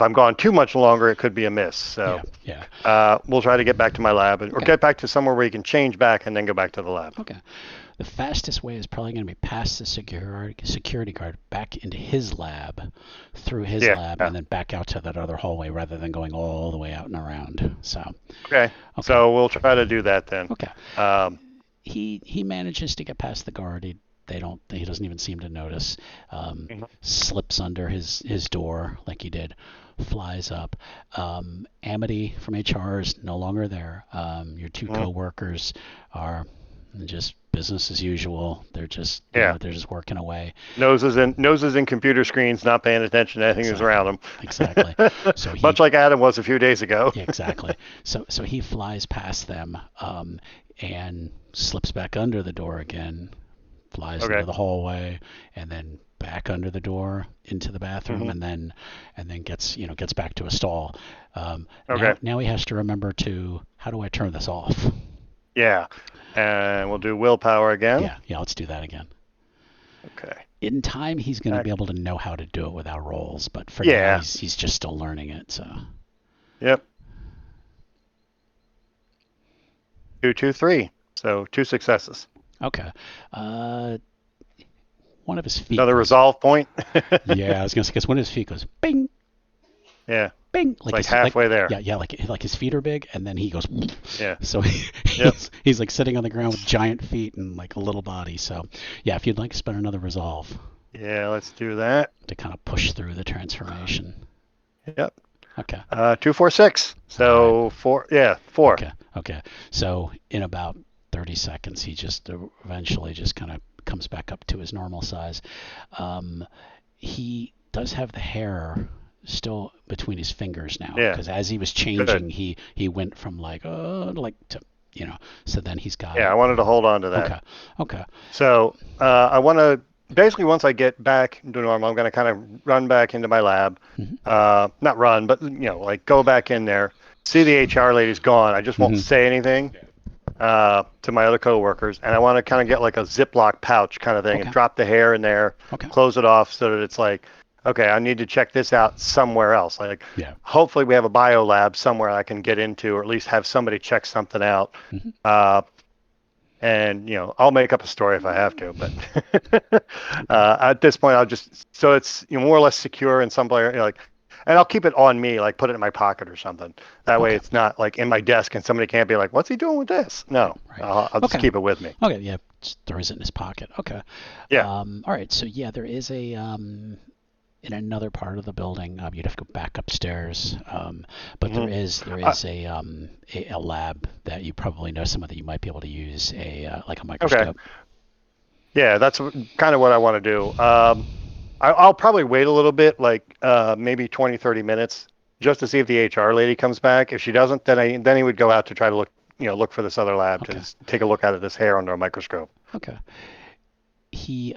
Speaker 2: I'm gone too much longer, it could be a miss. So we'll try to get back to my lab or get back to somewhere where you can change back and then go back to the lab.
Speaker 1: Okay. The fastest way is probably going to be past the security guard, back into his lab, through his lab, and then back out to that other hallway rather than going all the way out and around. So
Speaker 2: so we'll try to do that then.
Speaker 1: Okay. He manages to get past the guard. He doesn't even seem to notice. Slips under his door like he did, flies up. Amity from HR is no longer there. Your two co-workers are just business as usual. They're just they're just working away.
Speaker 2: Noses in computer screens, not paying attention to anything that's around them.
Speaker 1: Exactly. So
Speaker 2: much like Adam was a few days ago.
Speaker 1: Exactly. So he flies past them and slips back under the door again, flies into the hallway, and then back under the door into the bathroom, and then gets back to a stall. Now he has to remember how do I turn this off?
Speaker 2: Yeah. And we'll do willpower again.
Speaker 1: Yeah, let's do that again.
Speaker 2: Okay.
Speaker 1: In time, he's going to be able to know how to do it without rolls, but for now, he's just still learning it. So.
Speaker 2: Yep. 2, 2, 3. So 2 successes.
Speaker 1: Okay. One of his feet.
Speaker 2: Another resolve point.
Speaker 1: Yeah, I was going to say, because one of his feet goes bing.
Speaker 2: Yeah.
Speaker 1: Bing.
Speaker 2: Like halfway there.
Speaker 1: Yeah, like his feet are big, and then he goes.
Speaker 2: Yeah.
Speaker 1: So he's like sitting on the ground with giant feet and like a little body. So yeah, if you'd like to spend another resolve.
Speaker 2: Yeah, let's do that.
Speaker 1: To kind of push through the transformation.
Speaker 2: Yep.
Speaker 1: Okay.
Speaker 2: 2, 4, 6. So
Speaker 1: right.
Speaker 2: 4. Yeah, 4.
Speaker 1: Okay. So in about 30 seconds, he just eventually just kind of comes back up to his normal size. He does have the hair still between his fingers now, because as he was changing, he went from to so then he's got
Speaker 2: I wanted to hold on to that.
Speaker 1: Okay.
Speaker 2: So I want to basically, once I get back to normal, I'm going to kind of run back into my lab. Not run, but go back in there, see the HR lady's gone. I just won't say anything to my other coworkers, and I want to kind of get like a Ziploc pouch kind of thing and drop the hair in there, close it off so that it's like, okay, I need to check this out somewhere else. Hopefully we have a bio lab somewhere I can get into, or at least have somebody check something out. And I'll make up a story if I have to, but at this point I'll just, so it's more or less secure in some player, and I'll keep it on me, like put it in my pocket or something. That way,
Speaker 1: Okay.
Speaker 2: it's not like in my desk, and somebody can't be like, "What's he doing with this?"
Speaker 1: Right.
Speaker 2: No,
Speaker 1: Right.
Speaker 2: I'll just
Speaker 1: Okay.
Speaker 2: keep it with me.
Speaker 1: Okay. Yeah. Just throws it in his pocket. Okay.
Speaker 2: Yeah.
Speaker 1: All right. So yeah, there is a in another part of the building. You'd have to go back upstairs, but
Speaker 2: hmm
Speaker 1: there is a lab that you probably know some of that you might be able to use a like a
Speaker 2: okay.
Speaker 1: microscope.
Speaker 2: Yeah, that's kind of what I want to do. I'll probably wait a little bit, like maybe 20, 30 minutes, just to see if the HR lady comes back. If she doesn't, then he would go out to try to look, look for this other lab to
Speaker 1: Okay.
Speaker 2: take a look at this hair under a microscope.
Speaker 1: Okay. He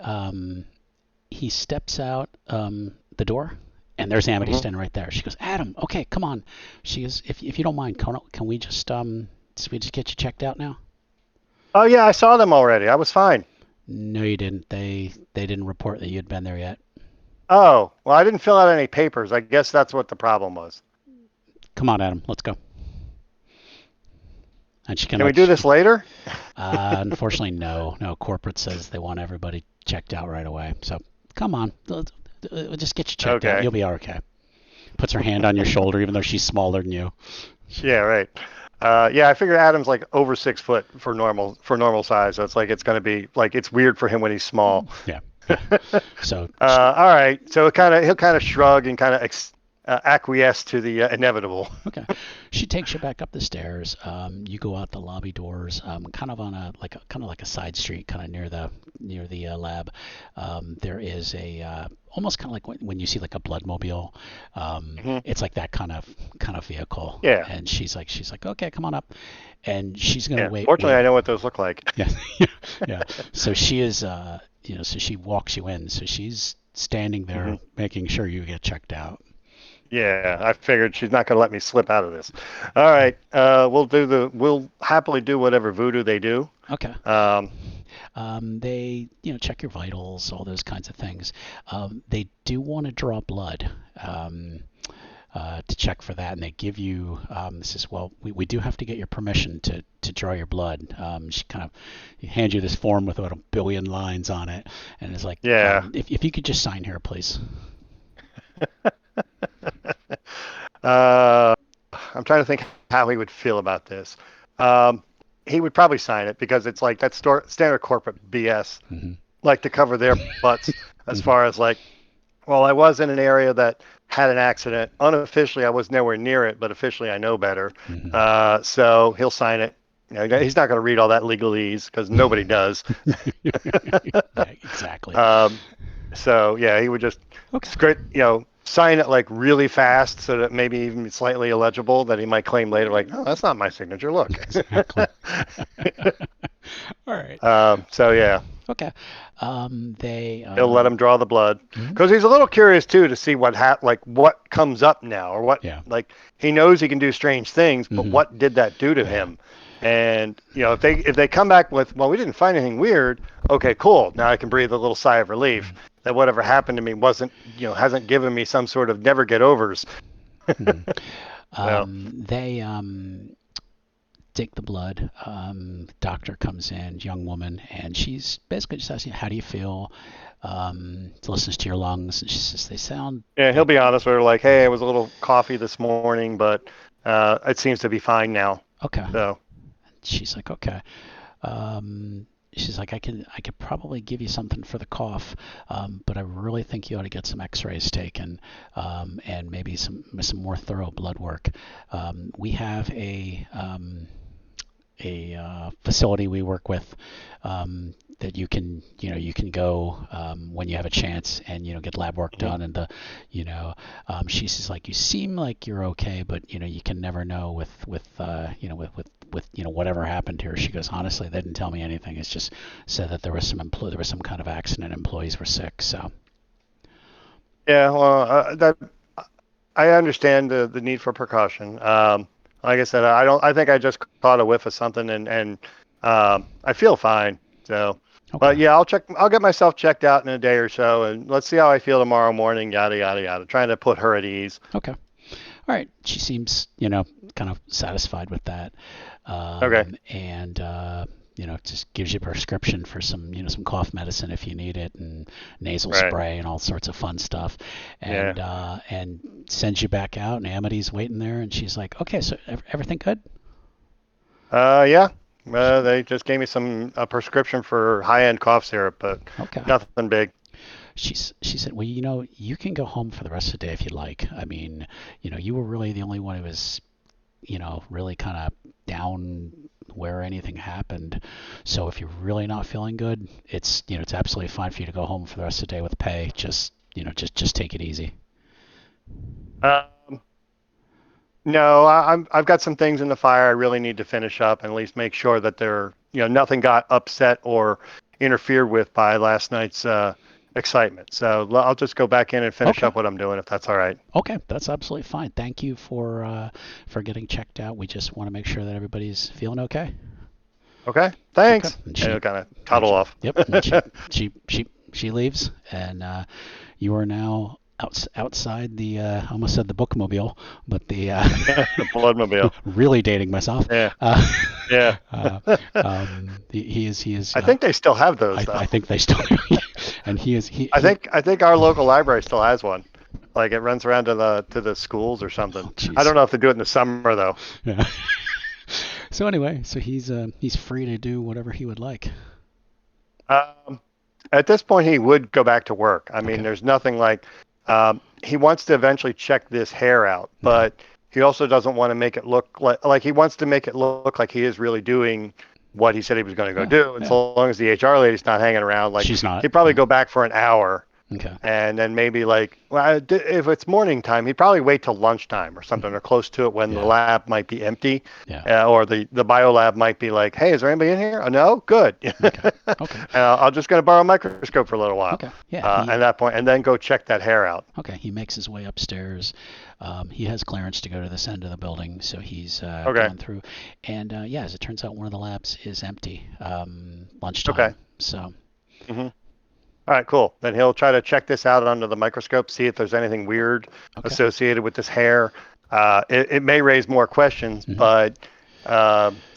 Speaker 1: he steps out the door, and there's Amity
Speaker 2: hmm
Speaker 1: standing right there. She goes, Adam, okay, come on. She goes, if you don't mind, can we just get you checked out now?
Speaker 2: Oh yeah, I saw them already. I was fine.
Speaker 1: No, you didn't. They didn't report that you had been there yet.
Speaker 2: Oh, well, I didn't fill out any papers. I guess that's what the problem was.
Speaker 1: Come on, Adam, let's go. And she kind
Speaker 2: Can
Speaker 1: of
Speaker 2: we
Speaker 1: like,
Speaker 2: do this later?
Speaker 1: unfortunately, no. Corporate says they want everybody checked out right away. So come on, we'll just get you checked out.
Speaker 2: Okay.
Speaker 1: You'll be okay. Puts her hand on your shoulder, even though she's smaller than you.
Speaker 2: Yeah, right. Yeah, I figured Adam's like over 6 foot for normal size. So it's like it's gonna be like it's weird for him when he's small.
Speaker 1: Yeah, yeah. So
Speaker 2: All right. So he'll kind of shrug and kind of acquiesce to the inevitable.
Speaker 1: okay, she takes you back up the stairs. You go out the lobby doors, kind of on a kind of like a side street, kind of near the lab. There is a almost kind of like when you see like a bloodmobile.
Speaker 2: hmm
Speaker 1: It's like that kind of vehicle.
Speaker 2: Yeah.
Speaker 1: And she's like, okay, come on up, and she's gonna
Speaker 2: Yeah. Fortunately, I
Speaker 1: wait.
Speaker 2: know what those look like.
Speaker 1: Yeah, yeah. So she is, so she walks you in. So she's standing there
Speaker 2: hmm
Speaker 1: making sure you get checked out.
Speaker 2: Yeah, I figured she's not gonna let me slip out of this. All right. We'll happily do whatever voodoo they do.
Speaker 1: Okay.
Speaker 2: Um,
Speaker 1: They, check your vitals, all those kinds of things. They do want to draw blood to check for that, and they give you this is well, we do have to get your permission to draw your blood. She kind of hands you this form with about a billion lines on it, and it's like,
Speaker 2: yeah.
Speaker 1: if you could just sign here, please.
Speaker 2: Uh, I'm trying to think how he would feel about this. Um, he would probably sign it because it's like that standard corporate BS,
Speaker 1: Hmm.
Speaker 2: like to cover their butts as
Speaker 1: Hmm.
Speaker 2: far as like, well, I was in an area that had an accident. Unofficially, I was nowhere near it, but officially, I know better.
Speaker 1: Hmm.
Speaker 2: So he'll sign it. He's not going to read all that legalese because nobody does.
Speaker 1: Yeah, exactly.
Speaker 2: Um, so yeah, he would just
Speaker 1: Okay.
Speaker 2: script, sign it like really fast so that maybe even slightly illegible that he might claim later, like, oh, that's not my signature. Look.
Speaker 1: Exactly. All right.
Speaker 2: So yeah,
Speaker 1: Okay. They.
Speaker 2: he'll let him draw the blood
Speaker 1: Mhm.
Speaker 2: because he's a little curious too to see like what comes up now or what
Speaker 1: Yeah.
Speaker 2: like he knows he can do strange things, but
Speaker 1: Hmm.
Speaker 2: what did that do to
Speaker 1: Yeah.
Speaker 2: him? And if they come back with, well, we didn't find anything weird. Okay, cool. Now I can breathe a little sigh of relief that whatever happened to me wasn't, hasn't given me some sort of never get overs.
Speaker 1: Mhm.
Speaker 2: So
Speaker 1: They take the blood. Doctor comes in, young woman, and she's basically just asking, "How do you feel?" Listens to your lungs, and she says, "They sound
Speaker 2: yeah, he'll
Speaker 1: like."
Speaker 2: be honest with her, like, hey, it was a little coffee this morning, but it seems to be fine now.
Speaker 1: Okay.
Speaker 2: So
Speaker 1: She's like, "Okay." She's like, I could probably give you something for the cough, but I really think you ought to get some X-rays taken, and maybe some more thorough blood work. We have a facility we work with, that you can go, when you have a chance, and get lab work
Speaker 2: mhm.
Speaker 1: done, and she says, like, you seem like you're okay, but you can never know with whatever happened here. She goes, honestly, they didn't tell me anything. It's just said that there was some kind of accident, employees were sick. So
Speaker 2: Yeah, well, that I understand the need for precaution. Like I said, I don't. I think I just caught a whiff of something, and I feel fine. So,
Speaker 1: okay.
Speaker 2: but yeah, I'll check. I'll get myself checked out in a day or so, and let's see how I feel tomorrow morning. Yada yada yada. Trying to put her at ease.
Speaker 1: Okay. All right. She seems, kind of satisfied with that.
Speaker 2: Okay.
Speaker 1: And just gives you a prescription for some cough medicine if you need it, and nasal
Speaker 2: Right.
Speaker 1: spray and all sorts of fun stuff,
Speaker 2: Yeah.
Speaker 1: and sends you back out. And Amity's waiting there, and she's like, "Okay, so everything good?"
Speaker 2: Yeah. They just gave me some a prescription for high-end cough syrup, but
Speaker 1: Okay.
Speaker 2: nothing big.
Speaker 1: She said, "Well, you can go home for the rest of the day if you like. I mean, you were really the only one who was, really kind of down where anything happened. So if you're really not feeling good, it's absolutely fine for you to go home for the rest of the day with pay. Just take it easy."
Speaker 2: Um, no, I've got some things in the fire I really need to finish up and at least make sure that nothing got upset or interfered with by last night's excitement. So I'll just go back in and finish
Speaker 1: Okay.
Speaker 2: up what I'm doing if that's all right.
Speaker 1: Okay, that's absolutely fine. Thank you for getting checked out. We just want to make sure that everybody's feeling okay.
Speaker 2: Okay.
Speaker 1: Okay.
Speaker 2: Thanks.
Speaker 1: And
Speaker 2: And
Speaker 1: she
Speaker 2: he'll kind of
Speaker 1: and
Speaker 2: toddle
Speaker 1: she,
Speaker 2: off.
Speaker 1: yep, and she leaves, and you are now outside the almost said the bookmobile, but the
Speaker 2: The Bloodmobile.
Speaker 1: really dating myself.
Speaker 2: Yeah.
Speaker 1: Uh,
Speaker 2: Yeah.
Speaker 1: he is.
Speaker 2: I think they still have those though.
Speaker 1: I think they still do. And he is
Speaker 2: I think our local library still has one. Like it runs around to the schools or something.
Speaker 1: oh
Speaker 2: I
Speaker 1: jeez.
Speaker 2: don't know if they do it in the summer though.
Speaker 1: Yeah. So anyway, so he's free to do whatever he would like.
Speaker 2: Um, at this point, he would go back to work. I mean,
Speaker 1: Okay.
Speaker 2: there's nothing like he wants to eventually check this hair out,
Speaker 1: Okay.
Speaker 2: but he also doesn't want to make it look like he wants to make it look like he is really doing what he said he was going to go
Speaker 1: Yeah.
Speaker 2: do. And
Speaker 1: Yeah.
Speaker 2: so long as the HR lady's not hanging around, like
Speaker 1: She's not.
Speaker 2: he'd probably
Speaker 1: Yeah.
Speaker 2: go back for an hour
Speaker 1: Okay.
Speaker 2: and then maybe if it's morning time, he'd probably wait till lunchtime or something or close to it when the
Speaker 1: Yeah.
Speaker 2: lab might be empty,
Speaker 1: Yeah.
Speaker 2: or the bio lab might be like, hey, is there anybody in here? Oh, no, good.
Speaker 1: Okay. Okay.
Speaker 2: And I'll just gonna borrow a microscope for a little while.
Speaker 1: Okay. Yeah.
Speaker 2: At that point, and then go check that hair out.
Speaker 1: Okay. He makes his way upstairs. He has clearance to go to this end of the building, so he's
Speaker 2: Okay.
Speaker 1: going through. And yeah, as it turns out, one of the labs is empty.
Speaker 2: Okay.
Speaker 1: Lunchtime. So.
Speaker 2: Hmm. All right, cool. Then he'll try to check this out under the microscope, see if there's anything weird
Speaker 1: Okay.
Speaker 2: associated with this hair. It may raise more questions,
Speaker 1: Hmm.
Speaker 2: but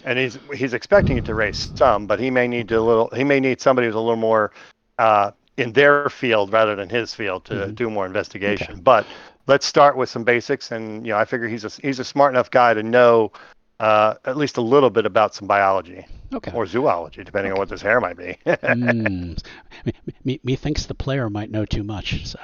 Speaker 2: and he's expecting it to raise some, but he may need somebody who's a little more in their field rather than his field to
Speaker 1: Hmm.
Speaker 2: do more
Speaker 1: Okay.
Speaker 2: investigation. But let's start with some basics, and I figure he's a smart enough guy to know at least a little bit about some biology
Speaker 1: Okay.
Speaker 2: or zoology, depending on
Speaker 1: Okay.
Speaker 2: what this hair might be.
Speaker 1: Mm. Me thinks the player might know too much. So.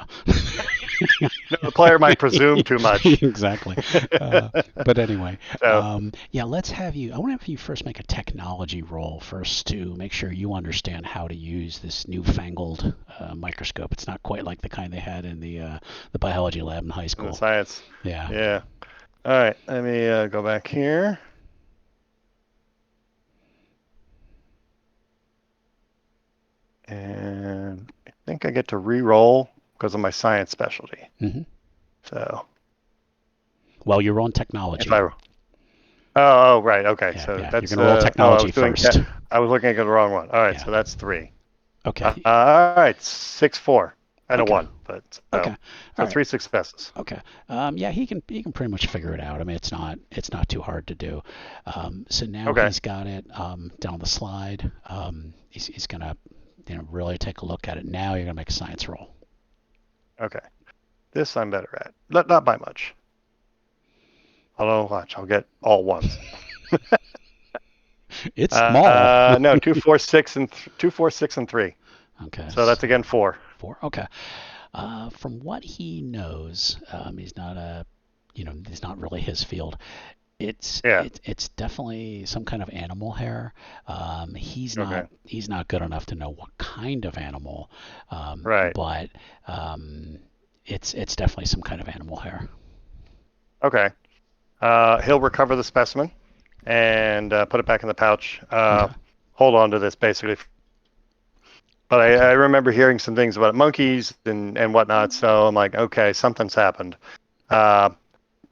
Speaker 2: No, the player might presume too much.
Speaker 1: Exactly. But anyway,
Speaker 2: So,
Speaker 1: yeah, let's have you. I want to have you first make a technology roll first to make sure you understand how to use this newfangled microscope. It's not quite like the kind they had in the biology lab in high
Speaker 2: in the
Speaker 1: school.
Speaker 2: science.
Speaker 1: Yeah.
Speaker 2: Yeah. All right. Let me go back here. And I think I get to re-roll because of my science specialty.
Speaker 1: Hmm.
Speaker 2: So
Speaker 1: Well, you're on
Speaker 2: if
Speaker 1: technology.
Speaker 2: I oh, right. Okay.
Speaker 1: Yeah,
Speaker 2: So
Speaker 1: yeah. You're
Speaker 2: that's
Speaker 1: gonna roll
Speaker 2: I
Speaker 1: technology
Speaker 2: was doing
Speaker 1: first.
Speaker 2: I was looking at the wrong one. All right.
Speaker 1: Yeah.
Speaker 2: So that's 3.
Speaker 1: Okay.
Speaker 2: All right. 6-4 and a
Speaker 1: Okay.
Speaker 2: 1. But
Speaker 1: Okay. All
Speaker 2: so
Speaker 1: right.
Speaker 2: 3 successes.
Speaker 1: Okay. Yeah, he can pretty much figure it out. I mean, it's not too hard to do. So now
Speaker 2: Okay.
Speaker 1: he's got it down the slide. He's gonna really take a look at it. Now you're gonna make a science roll.
Speaker 2: Okay. This I'm better at. Not by much. Although watch, I'll get all ones.
Speaker 1: It's small.
Speaker 2: No, 2, 4, 6, and 2, 4, 6, and 3.
Speaker 1: Okay.
Speaker 2: So that's again 4.
Speaker 1: 4. Okay. From what he knows, he's not really his field. It's
Speaker 2: Yeah.
Speaker 1: it's definitely some kind of animal hair.
Speaker 2: Okay.
Speaker 1: He's not good enough to know what kind of animal,
Speaker 2: Right.
Speaker 1: but it's definitely some kind of animal hair.
Speaker 2: Okay. He'll recover the specimen and put it back in the pouch.
Speaker 1: Okay.
Speaker 2: Hold on to this basically. But
Speaker 1: Okay.
Speaker 2: I remember hearing some things about monkeys and whatnot, so I'm like, okay, something's happened. Uh,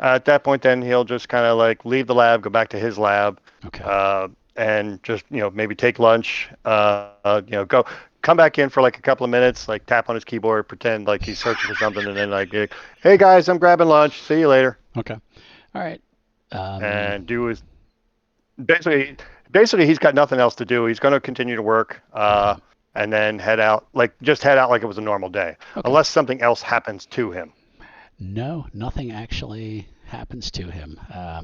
Speaker 2: at that point, then he'll just kind of like leave the lab, go back to his lab,
Speaker 1: Okay.
Speaker 2: and just maybe take lunch. Go come back in for like a couple of minutes, like tap on his keyboard, pretend like he's searching for something, and then like, hey guys, I'm grabbing lunch. See you later.
Speaker 1: Okay. All right. Um,
Speaker 2: And do his basically Basically, he's got nothing else to do. He's going to continue to work,
Speaker 1: Okay.
Speaker 2: and then head out just head out like it was a normal day,
Speaker 1: Okay.
Speaker 2: unless something else happens to him.
Speaker 1: No, nothing actually happens to him.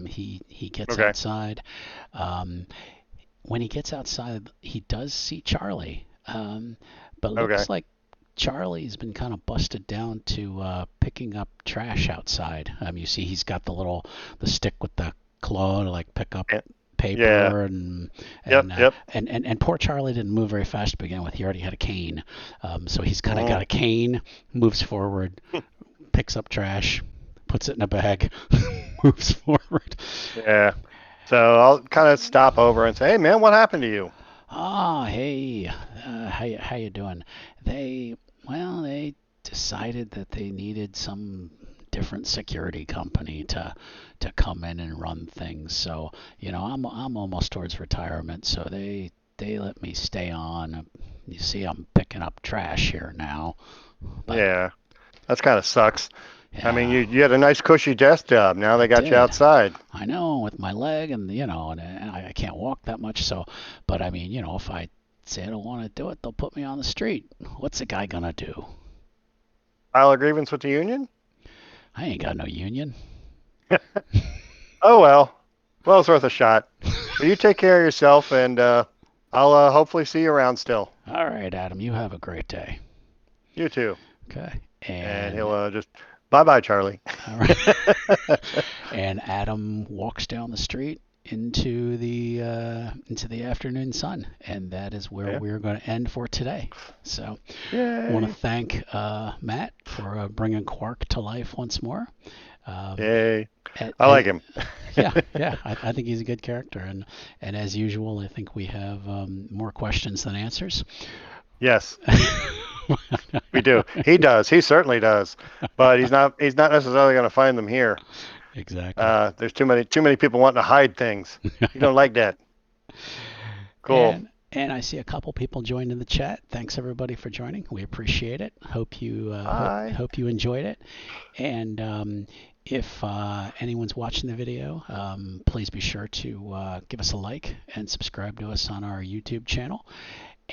Speaker 1: He gets
Speaker 2: Okay.
Speaker 1: outside. Um, when he gets outside, he does see Charlie, but
Speaker 2: Okay.
Speaker 1: looks like Charlie's been kind of busted down to picking up trash outside. You see, he's got the stick with the claw to like pick up
Speaker 2: And, yeah.
Speaker 1: paper and
Speaker 2: Yep.
Speaker 1: and uh,
Speaker 2: Yep.
Speaker 1: and poor Charlie didn't move very fast to begin with. He already had a cane, so he's kind of got
Speaker 2: Mhm.
Speaker 1: a cane, moves forward, picks up trash, puts it in a bag, moves forward.
Speaker 2: Yeah. So I'll kind of stop over and say, "Hey, man, what happened to you?"
Speaker 1: Ah, hey, how you doing? They they decided that they needed some different security company to come in and run things. So I'm almost towards retirement, so they let me stay on. You see, I'm picking up trash here now, but
Speaker 2: Yeah. That's kind of sucks. I mean,
Speaker 1: yeah,
Speaker 2: you had a nice cushy desk job. Now
Speaker 1: I
Speaker 2: they got you
Speaker 1: did.
Speaker 2: outside.
Speaker 1: I know with my leg and and I can't walk that much. So, but I mean, if I say I don't want to do it, they'll put me on the street. What's a guy gonna do?
Speaker 2: File a grievance with the union?
Speaker 1: I ain't got no union.
Speaker 2: Oh well, it's worth a shot. Well, you take care of yourself, and I'll hopefully see you around still.
Speaker 1: All right, Adam, you have a great day.
Speaker 2: You too.
Speaker 1: Okay,
Speaker 2: And he'll
Speaker 1: and
Speaker 2: just bye bye, Charlie.
Speaker 1: all right, and Adam walks down the street into the afternoon sun, and that is where
Speaker 2: Yeah.
Speaker 1: we're going to end for today. So, I want to
Speaker 2: Yay.
Speaker 1: thank Matt for bringing Quark to life once more. Um,
Speaker 2: Yay.
Speaker 1: and,
Speaker 2: I like
Speaker 1: and
Speaker 2: him.
Speaker 1: yeah, I think he's a good character, and as usual, I think we have more questions than answers.
Speaker 2: Yes, we do. He does. He certainly does. But he's not necessarily going to find them here.
Speaker 1: Exactly.
Speaker 2: There's too many people wanting to hide things. You don't like that. Cool.
Speaker 1: And I see a couple people joined in the chat. Thanks everybody for joining. We appreciate it.
Speaker 2: Bye.
Speaker 1: Hope you enjoyed it. And if anyone's watching the video, please be sure to give us a like and subscribe to us on our YouTube channel.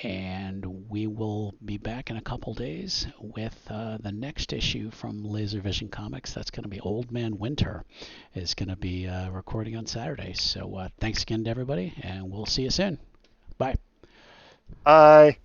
Speaker 1: And we will be back in a couple days with the next issue from Laser Vision Comics. That's going to be Old Man Winter is going to be recording on Saturday. So thanks again to everybody, and we'll see you soon. Bye.
Speaker 2: Bye.